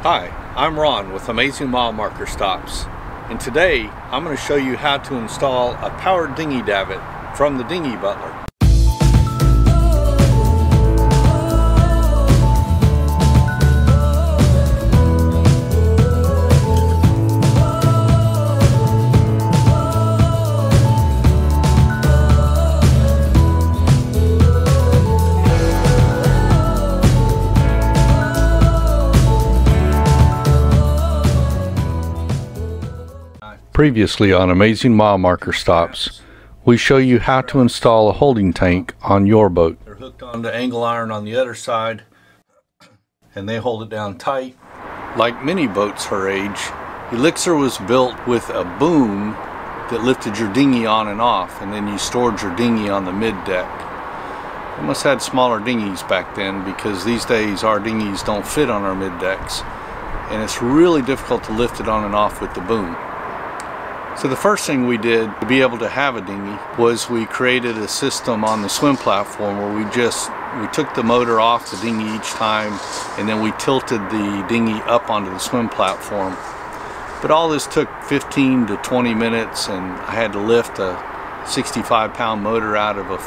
Hi, I'm Ron with Amazing Mile Marker Stops, and today I'm going to show you how to install a powered dinghy davit from the Dinghy Butler. Previously on Amazing Mile Marker Stops, we show you how to install a holding tank on your boat. They're hooked onto angle iron on the other side, and they hold it down tight. Like many boats her age, Elixir was built with a boom that lifted your dinghy on and off, and then you stored your dinghy on the mid-deck. We must have had smaller dinghies back then, because these days our dinghies don't fit on our mid-decks, and it's really difficult to lift it on and off with the boom. So the first thing we did to be able to have a dinghy was we created a system on the swim platform where we took the motor off the dinghy each time, and then we tilted the dinghy up onto the swim platform. But all this took 15 to 20 minutes, and I had to lift a 65-pound motor out of a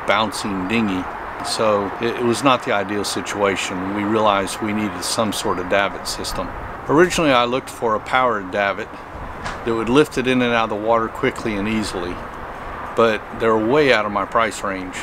bouncing dinghy. So it was not the ideal situation. We realized we needed some sort of davit system. Originally I looked for a powered davit that would lift it in and out of the water quickly and easily, but they're way out of my price range.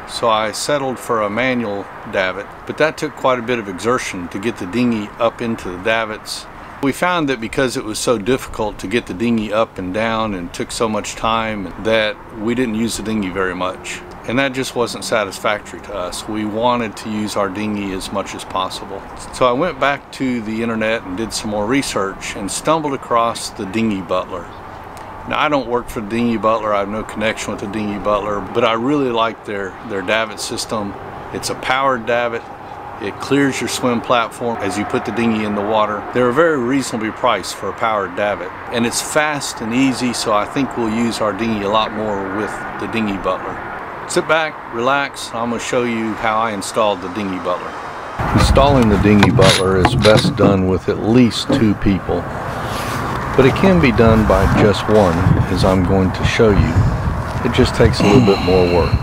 So I settled for a manual davit, but that took quite a bit of exertion to get the dinghy up into the davits. We found that because it was so difficult to get the dinghy up and down and took so much time, that we didn't use the dinghy very much. And that just wasn't satisfactory to us. We wanted to use our dinghy as much as possible. So I went back to the internet and did some more research and stumbled across the Dinghy Butler. Now, I don't work for the Dinghy Butler. I have no connection with the Dinghy Butler, but I really like their davit system. It's a powered davit. It clears your swim platform as you put the dinghy in the water. They're very reasonably priced for a powered davit, and it's fast and easy, so I think we'll use our dinghy a lot more with the Dinghy Butler. Sit back, relax, I'm going to show you how I installed the Dinghy Butler. Installing the Dinghy Butler is best done with at least 2 people, but it can be done by just one, as I'm going to show you. It just takes a little bit more work.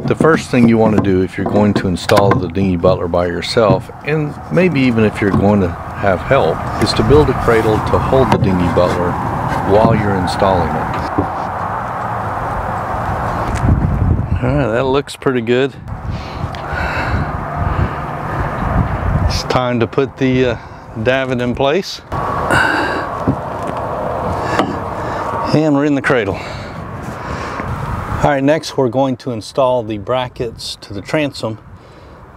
The first thing you want to do if you're going to install the Dinghy Butler by yourself, and maybe even if you're going to have help, is to build a cradle to hold the Dinghy Butler while you're installing it. Alright, that looks pretty good. It's time to put the davit in place. And we're in the cradle. Alright, next we're going to install the brackets to the transom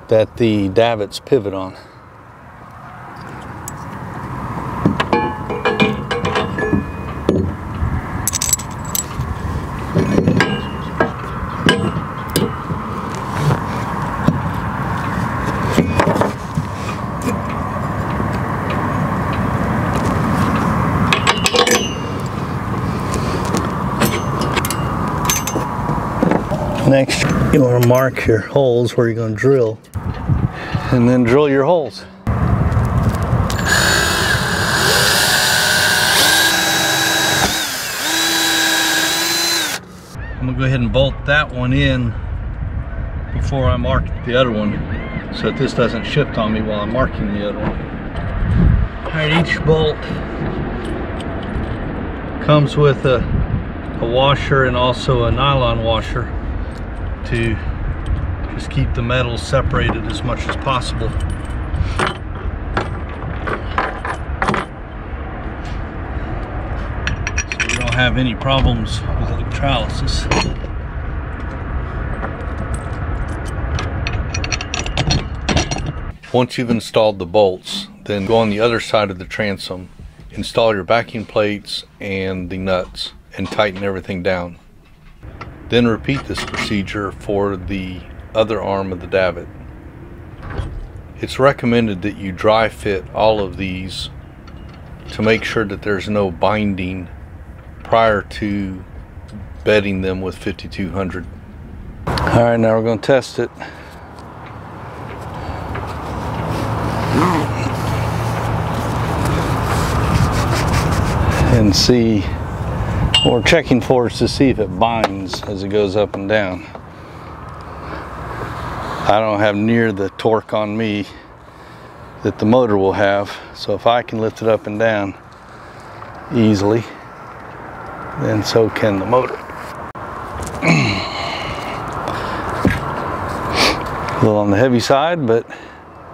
that the davits pivot on. Next, you want to mark your holes where you're going to drill, and then drill your holes. I'm going to go ahead and bolt that one in before I mark the other one, so that this doesn't shift on me while I'm marking the other one. Alright, each bolt comes with a washer and also a nylon washer to just keep the metals separated as much as possible. So we don't have any problems with electrolysis. Once you've installed the bolts, then go on the other side of the transom, install your backing plates and the nuts, and tighten everything down. Then repeat this procedure for the other arm of the davit. It's recommended that you dry fit all of these to make sure that there's no binding prior to bedding them with 5200. Alright, now we're going to test it. can see, what we're checking for is to see if it binds as it goes up and down. I don't have near the torque on me that the motor will have, so if I can lift it up and down easily, then so can the motor. A little on the heavy side, but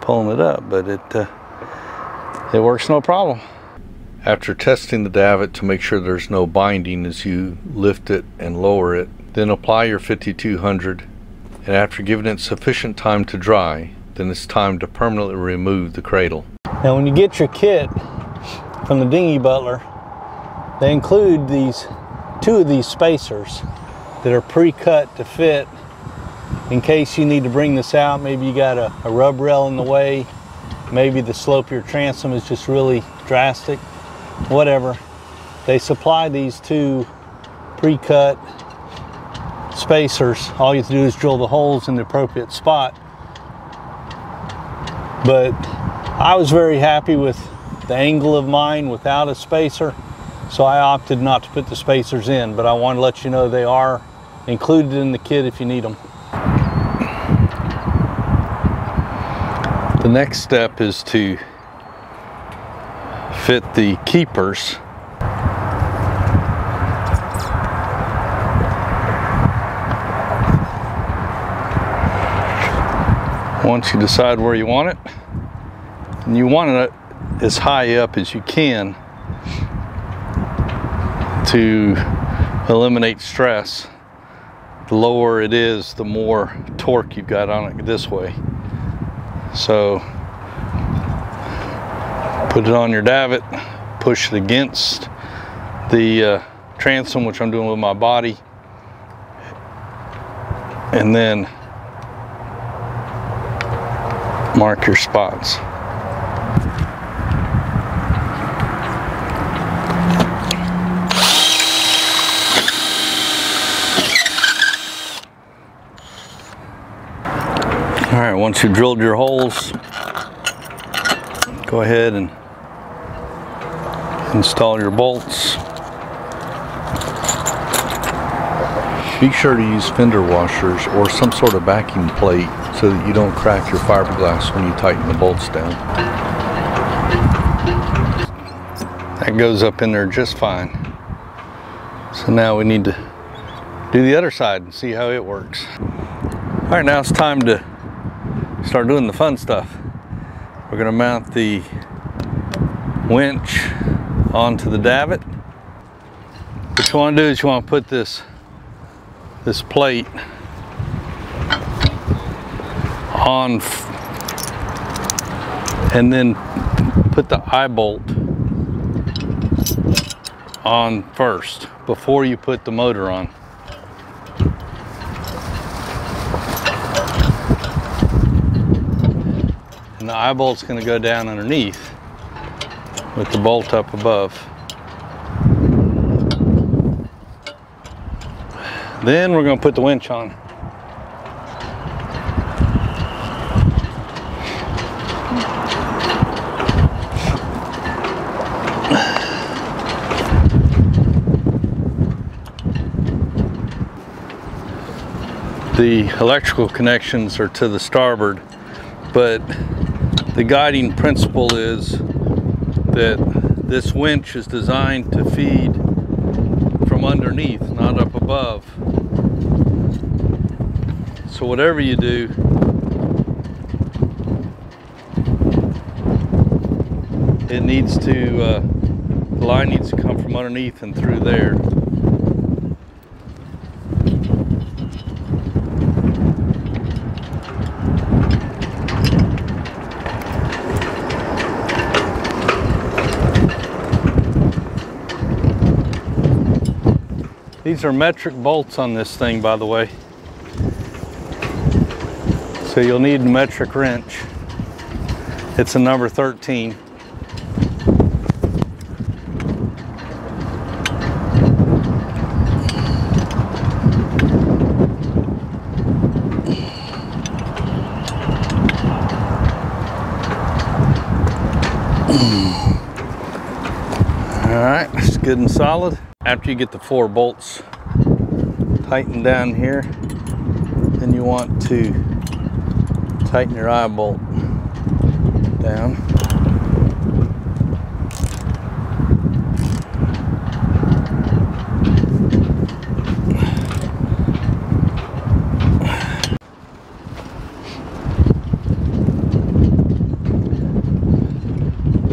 pulling it up, but it works no problem. After testing the davit to make sure there's no binding as you lift it and lower it, then apply your 5200, and after giving it sufficient time to dry, then it's time to permanently remove the cradle. Now when you get your kit from the Dinghy Butler, they include two of these spacers that are pre-cut to fit in case you need to bring this out. Maybe you got a rub rail in the way, maybe the slope of your transom is just really drastic, whatever. They supply these two pre-cut spacers. All you have to do is drill the holes in the appropriate spot. But I was very happy with the angle of mine without a spacer, so I opted not to put the spacers in, but I want to let you know they are included in the kit if you need them. The next step is to fit the keepers once you decide where you want it, and you want it as high up as you can to eliminate stress. The lower it is, the more torque you've got on it this way. So put it on your davit, push it against the transom, which I'm doing with my body, and then mark your spots. All right, once you've drilled your holes, go ahead and install your bolts. Be sure to use fender washers or some sort of backing plate so that you don't crack your fiberglass when you tighten the bolts down. That goes up in there just fine. So now we need to do the other side and see how it works. All right, now it's time to start doing the fun stuff. We're going to mount the winch onto the davit. What you want to do is you want to put this plate on and then put the eye bolt on first before you put the motor on. And the eye bolt's going to go down underneath with the bolt up above. Then we're going to put the winch on. The electrical connections are to the starboard, but the guiding principle is that this winch is designed to feed from underneath, not up above. So whatever you do, it needs to, the line needs to come from underneath and through there. These are metric bolts on this thing, by the way. So you'll need a metric wrench. It's a number 13. Alright, it's good and solid. After you get the 4 bolts tightened down here, then you want to tighten your eye bolt down.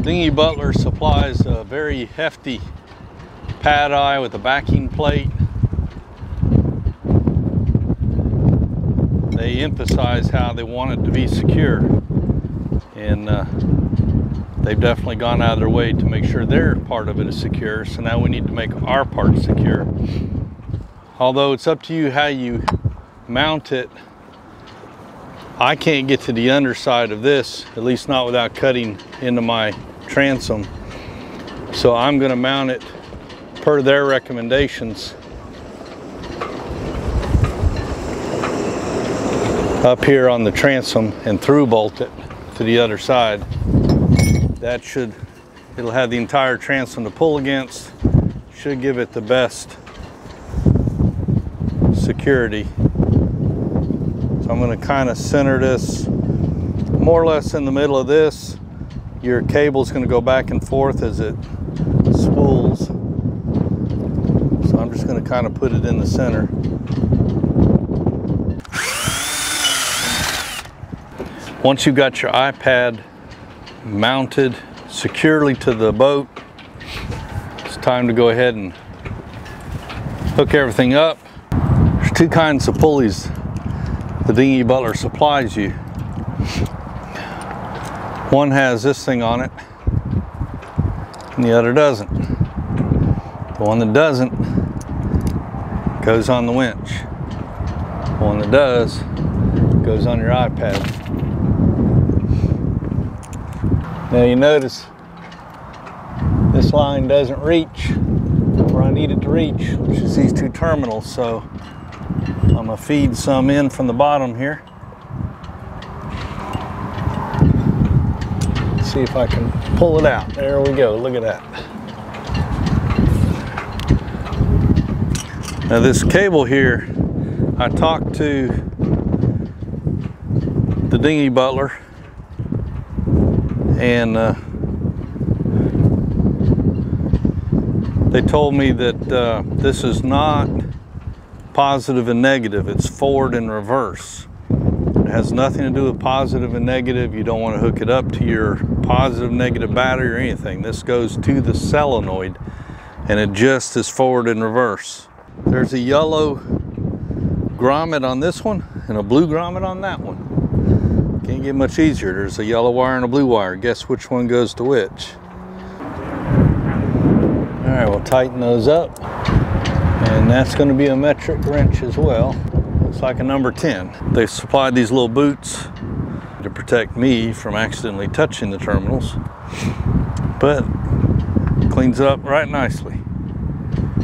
Dinghy Butler supplies a very hefty pad eye with a backing plate. They emphasize how they want it to be secure, and they've definitely gone out of their way to make sure their part of it is secure. So now we need to make our part secure. Although it's up to you how you mount it, I can't get to the underside of this, at least not without cutting into my transom. So I'm going to mount it per their recommendations up here on the transom and through bolt it to the other side. That should, it'll have the entire transom to pull against, should give it the best security. So I'm going to kind of center this more or less in the middle of this. Your cable is going to go back and forth as it spools. So I'm just going to kind of put it in the center. Once you've got your iPad mounted securely to the boat, it's time to go ahead and hook everything up. There's 2 kinds of pulleys the Dinghy Butler supplies you. One has this thing on it, and the other doesn't. The one that doesn't goes on the winch. The one that does goes on your iPad. Now you notice this line doesn't reach where I need it to reach, which is these 2 terminals. So I'm gonna feed some in from the bottom here. See if I can pull it out. There we go, look at that. Now this cable here, I talked to the Dinghy Butler, and they told me that this is not positive and negative, it's forward and reverse. It has nothing to do with positive and negative. You don't want to hook it up to your positive negative battery or anything. This goes to the solenoid, and it just is forward and reverse. There's a yellow grommet on this one and a blue grommet on that one. Can't get much easier. There's a yellow wire and a blue wire. Guess which one goes to which? All right, we'll tighten those up, and that's going to be a metric wrench as well. Looks like a number 10. They supplied these little boots to protect me from accidentally touching the terminals, but cleans it up right nicely.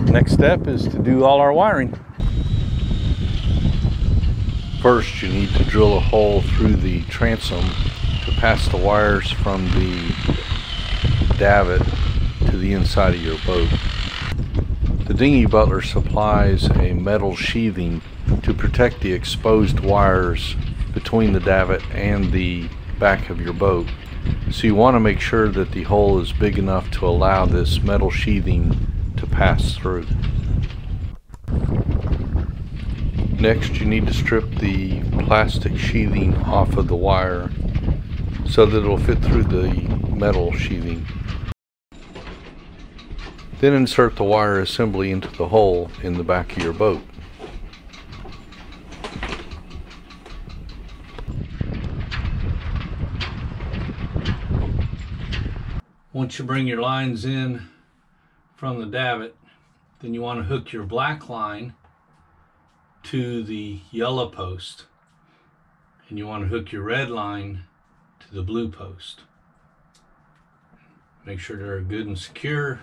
Next step is to do all our wiring. First, you need to drill a hole through the transom to pass the wires from the davit to the inside of your boat. The Dinghy Butler supplies a metal sheathing to protect the exposed wires between the davit and the back of your boat. So you want to make sure that the hole is big enough to allow this metal sheathing to pass through. Next, you need to strip the plastic sheathing off of the wire so that it will fit through the metal sheathing. Then insert the wire assembly into the hole in the back of your boat. Once you bring your lines in from the davit, then you want to hook your black line to the yellow post, and you want to hook your red line to the blue post. Make sure they're good and secure.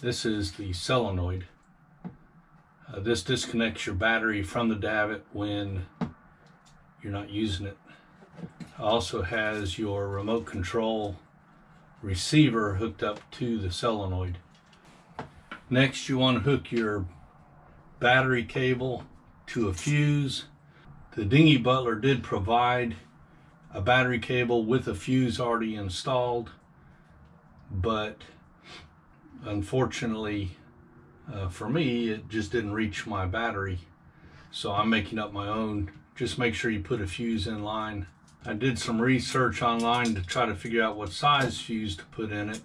This is the solenoid. This disconnects your battery from the davit when you're not using it. Also has your remote control receiver hooked up to the solenoid. Next, you want to hook your battery cable to a fuse. The Dinghy Butler did provide a battery cable with a fuse already installed, but unfortunately for me, it just didn't reach my battery, so I'm making up my own. Just make sure you put a fuse in line. I did some research online to try to figure out what size fuse to put in it.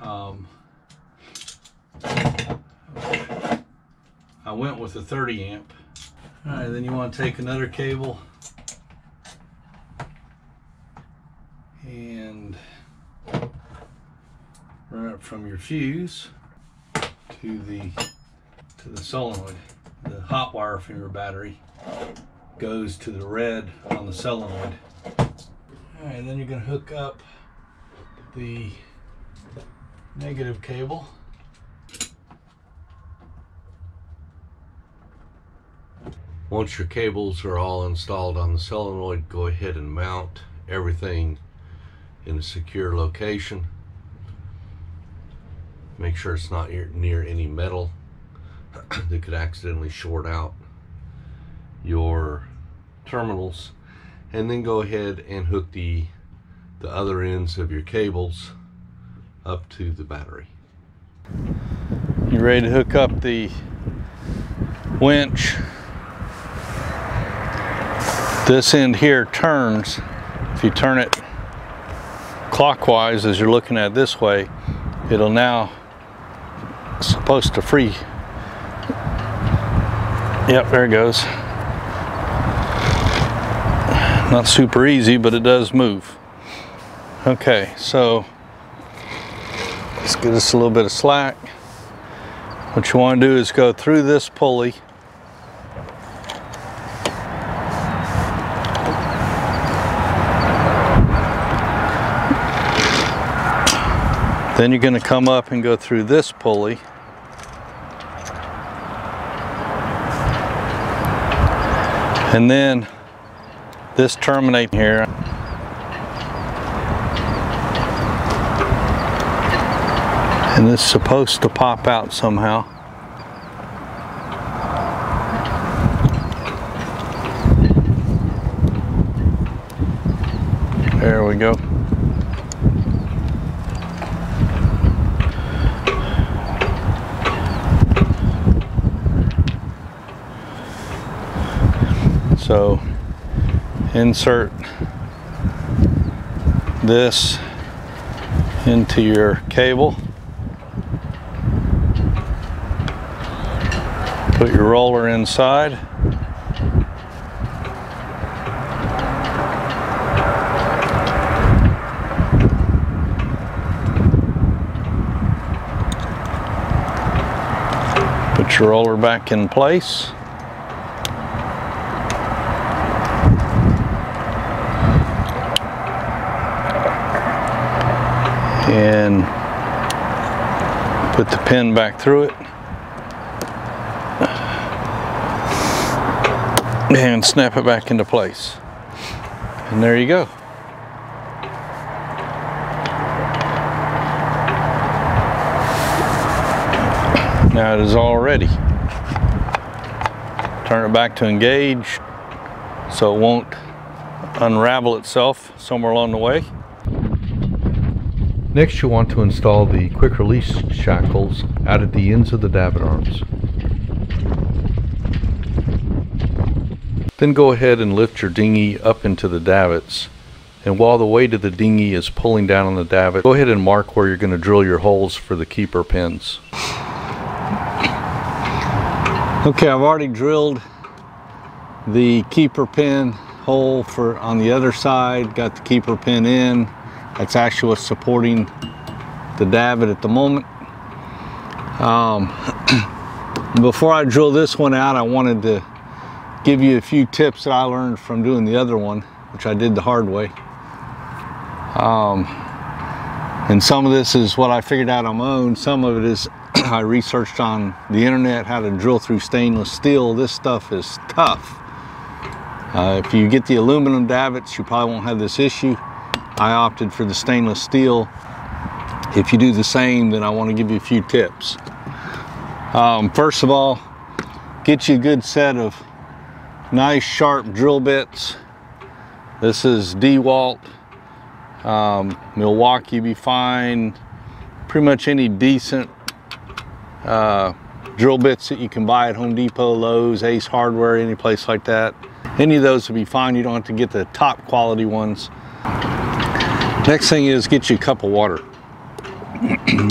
I went with a 30 amp. All right, then you want to take another cable and run it from your fuse to the solenoid. The hot wire from your battery goes to the red on the solenoid. All right, then you're going to hook up the negative cable. Once your cables are all installed on the solenoid, go ahead and mount everything in a secure location. Make sure it's not near any metal that could accidentally short out your terminals, and then go ahead and hook the other ends of your cables up to the battery. You ready to hook up the winch? This end here turns. If you turn it clockwise as you're looking at it this way, it'll now supposed to free. Yep, there it goes. Not super easy, but it does move. Okay, so let's get us a little bit of slack. What you want to do is go through this pulley. Then you're going to come up and go through this pulley. And then this terminate here. And this is supposed to pop out somehow. There we go. So insert this into your cable. Put your roller inside. Put your roller back in place. And put the pin back through it and snap it back into place. And there you go. Now it is all ready. Turn it back to engage so it won't unravel itself somewhere along the way. Next, you want to install the quick release shackles out at the ends of the davit arms. Then go ahead and lift your dinghy up into the davits, and while the weight of the dinghy is pulling down on the davit, go ahead and mark where you're going to drill your holes for the keeper pins. Okay, I've already drilled the keeper pin hole for on the other side, got the keeper pin in. That's actually what's supporting the davit at the moment. Before I drill this one out, I wanted to give you a few tips that I learned from doing the other one, which I did the hard way. And some of this is what I figured out on my own. Some of it is I researched on the internet how to drill through stainless steel. This stuff is tough. If you get the aluminum davits, you probably won't have this issue. I opted for the stainless steel. If you do the same, then I want to give you a few tips. First of all, get you a good set of nice sharp drill bits. This is DeWalt, Milwaukee be fine. Pretty much any decent drill bits that you can buy at Home Depot, Lowe's, Ace Hardware, any place like that. Any of those will be fine. You don't have to get the top quality ones. Next thing is get you a cup of water.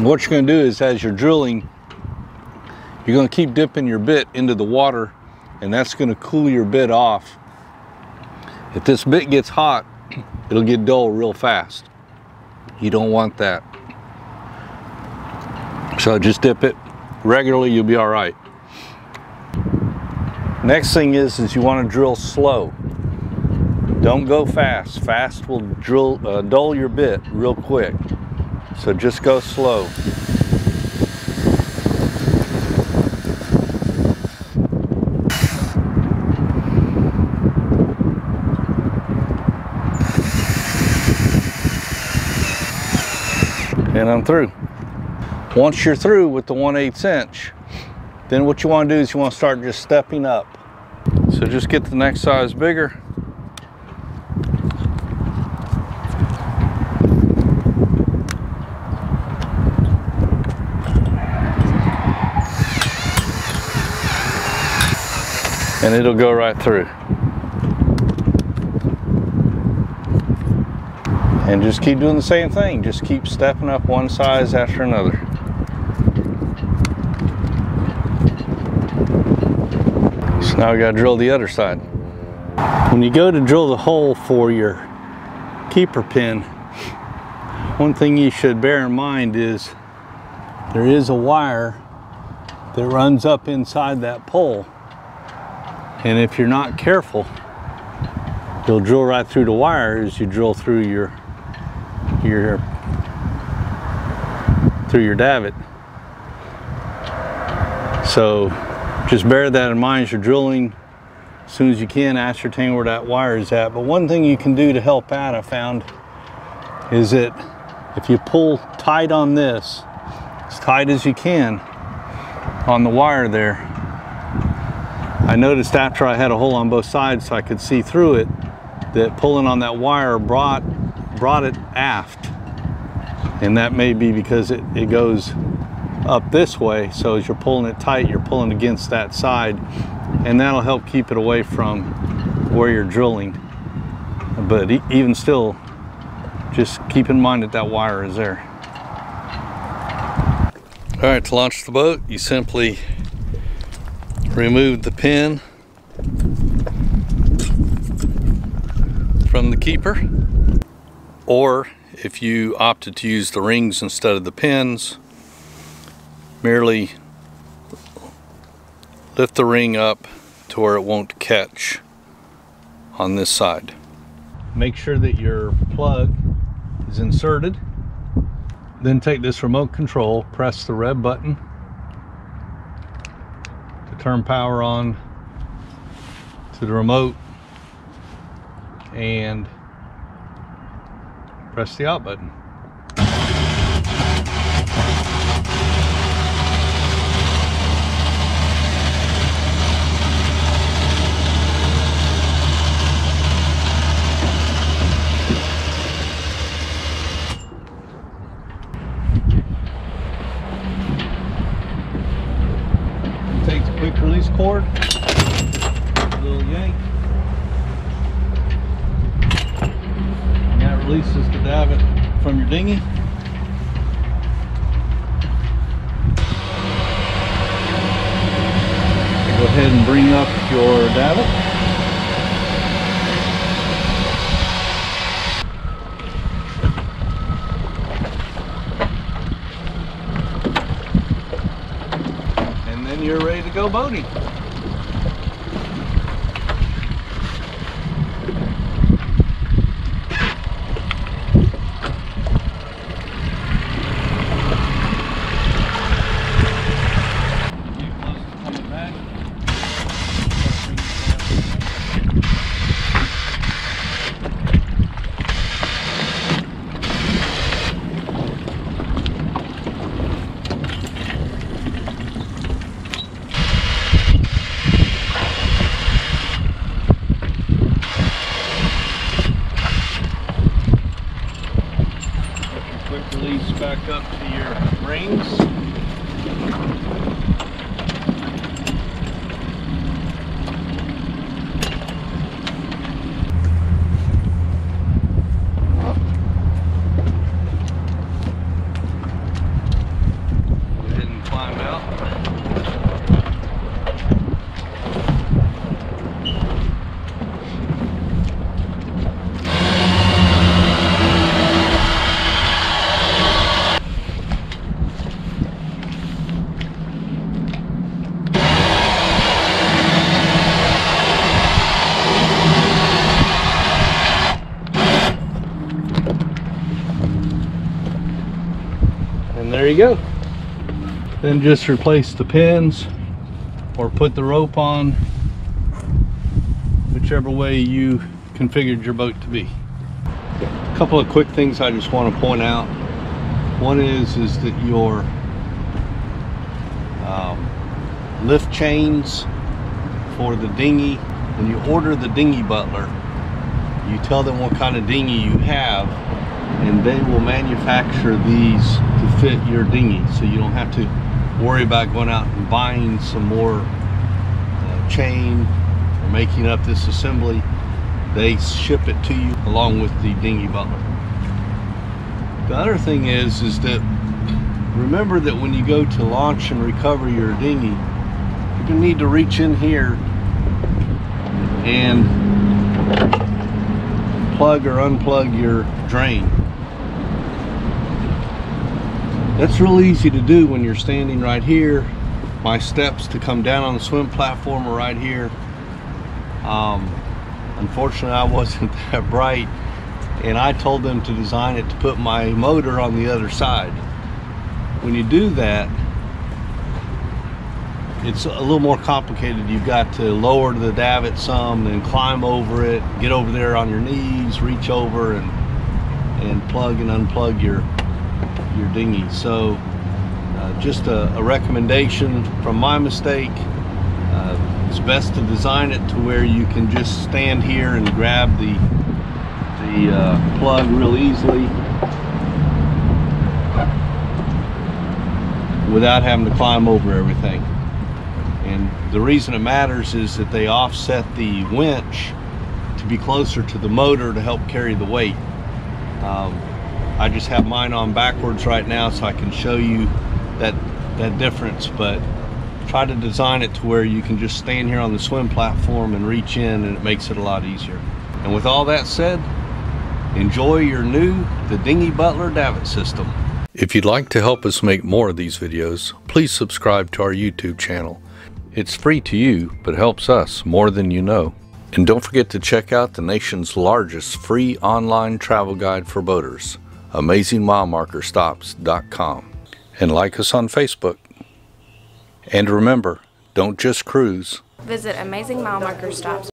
What you're going to do is, as you're drilling, you're going to keep dipping your bit into the water, and that's going to cool your bit off. If this bit gets hot, it'll get dull real fast. You don't want that. So just dip it regularly, you'll be all right. Next thing is you want to drill slow. Don't go fast. Fast will dull your bit real quick. So just go slow. And I'm through. Once you're through with the 1/8 inch, then what you want to do is you want to start just stepping up. So just get the next size bigger. And it'll go right through. And just keep doing the same thing. Just keep stepping up one size after another. So now we gotta drill the other side. When you go to drill the hole for your keeper pin, one thing you should bear in mind is there is a wire that runs up inside that pole. And if you're not careful, you'll drill right through the wire as you drill through your davit. So just bear that in mind as you're drilling. As soon as you can, ascertain where that wire is at. But one thing you can do to help out, I found, is that if you pull tight on this, as tight as you can on the wire there, I noticed after I had a hole on both sides so I could see through it, that pulling on that wire brought it aft. And that may be because it goes up this way, so as you're pulling it tight, you're pulling against that side, and that'll help keep it away from where you're drilling. But even still, just keep in mind that that wire is there. All right, to launch the boat, you simply remove the pin from the keeper, or if you opted to use the rings instead of the pins, merely lift the ring up to where it won't catch on this side. Make sure that your plug is inserted. Then take this remote control, press the red button to turn power on to the remote, and press the out button. Take the quick release cord, a little yank, and that releases the davit from your dinghy. Go ahead and bring up your davit. You're ready to go boating. hook up to your rings. Go ahead and climb out. And there you go. Then just replace the pins or put the rope on, whichever way you configured your boat to be. A couple of quick things I just want to point out. One is that your lift chains for the dinghy, when you order the Dinghy Butler, you tell them what kind of dinghy you have, and they will manufacture these to fit your dinghy, so you don't have to worry about going out and buying some more chain or making up this assembly. They ship it to you along with the Dinghy Butler. The other thing is that remember that when you go to launch and recover your dinghy, you're going to need to reach in here and plug or unplug your drain. That's real easy to do when you're standing right here. My steps to come down on the swim platform are right here. Unfortunately, I wasn't that bright, and I told them to design it to put my motor on the other side. When you do that, it's a little more complicated. You've got to lower the davit some, then climb over it, get over there on your knees, reach over and plug and unplug your dinghy. So just a recommendation from my mistake. It's best to design it to where you can just stand here and grab the plug real easily without having to climb over everything. And the reason it matters is that they offset the winch to be closer to the motor to help carry the weight. I just have mine on backwards right now so I can show you that difference, but try to design it to where you can just stand here on the swim platform and reach in, and it makes it a lot easier. And with all that said, enjoy the Dinghy Butler davit system. If you'd like to help us make more of these videos, please subscribe to our YouTube channel. It's free to you, but helps us more than you know. And don't forget to check out the nation's largest free online travel guide for boaters, AmazingMileMarkerStops.com. And like us on Facebook. And remember, don't just cruise. Visit Amazing Mile Marker Stops.